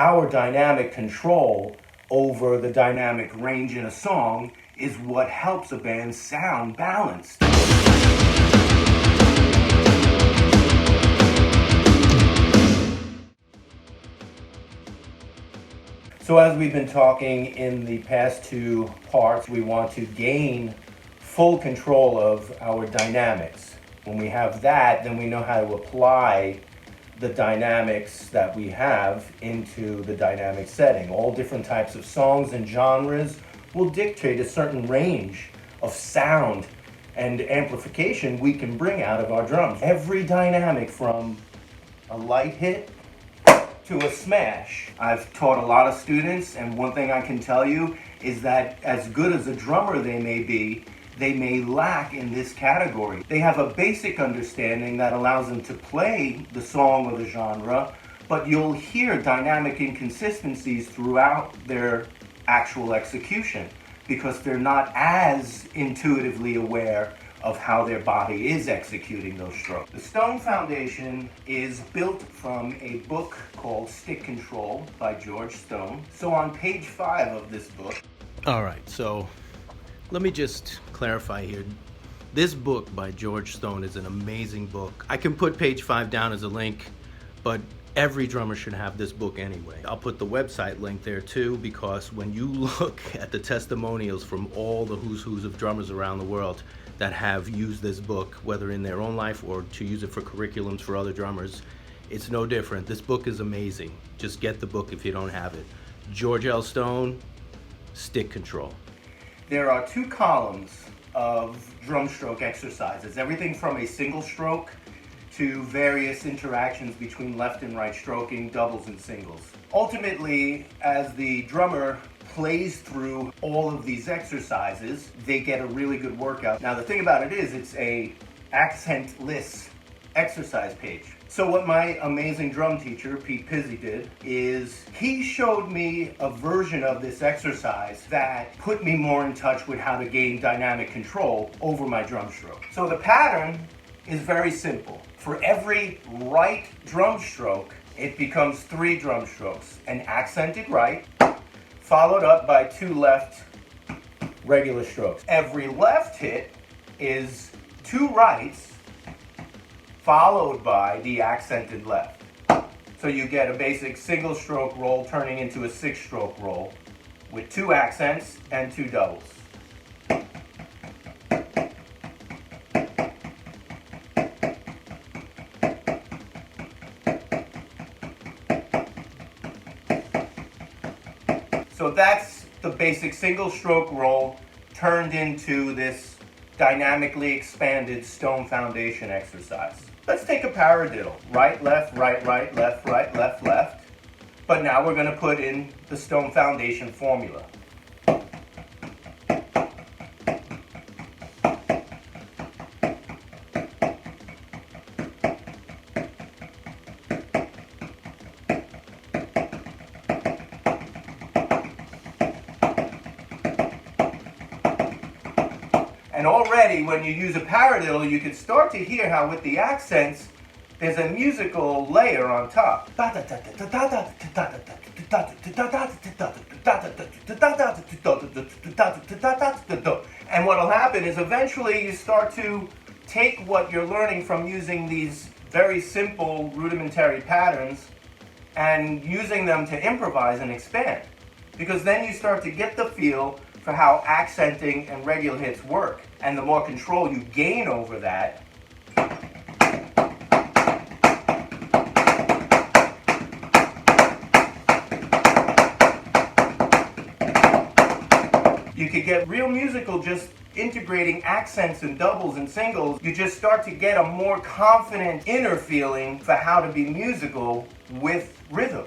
Our dynamic control over the dynamic range in a song is what helps a band sound balanced. So as we've been talking in the past two parts, we want to gain full control of our dynamics. When we have that, then we know how to apply the dynamics that we have into the dynamic setting. All different types of songs and genres will dictate a certain range of sound and amplification we can bring out of our drums. Every dynamic, from a light hit to a smash. I've taught a lot of students, and one thing I can tell you is that as good as a drummer they may be, they may lack in this category. They have a basic understanding that allows them to play the song or the genre, but you'll hear dynamic inconsistencies throughout their actual execution because they're not as intuitively aware of how their body is executing those strokes. The Stone Foundation is built from a book called Stick Control by George Stone. So on page 5 of this book... All right, so let me just clarify here. This book by George Stone is an amazing book. I can put page 5 down as a link, but every drummer should have this book anyway. I'll put the website link there too, because when you look at the testimonials from all the who's who's of drummers around the world that have used this book, whether in their own life or to use it for curriculums for other drummers, it's no different. This book is amazing. Just get the book if you don't have it. George L. Stone, Stick Control. There are 2 columns of drum stroke exercises, everything from a single stroke to various interactions between left and right stroking, doubles and singles. Ultimately, as the drummer plays through all of these exercises, they get a really good workout. Now the thing about it is, it's a accentless exercise page. So what my amazing drum teacher, Pete Pizzi, did is he showed me a version of this exercise that put me more in touch with how to gain dynamic control over my drum stroke. So the pattern is very simple. For every right drum stroke, it becomes 3 drum strokes. An accented right, followed up by 2 left regular strokes. Every left hit is 2 rights, followed by the accented left. So you get a basic single stroke roll turning into a 6-stroke roll with 2 accents and 2 doubles. So that's the basic single stroke roll turned into this dynamically expanded Stone Foundation exercise. Let's take a paradiddle. Right, left, right, left, left. But now we're going to put in the Stone Foundation formula. And already when you use a paradiddle, you can start to hear how with the accents, there's a musical layer on top. And what'll happen is eventually you start to take what you're learning from using these very simple rudimentary patterns and using them to improvise and expand. Because then you start to get the feel for how accenting and regular hits work. And the more control you gain over that, you could get real musical just integrating accents and doubles and singles. You just start to get a more confident inner feeling for how to be musical with rhythm.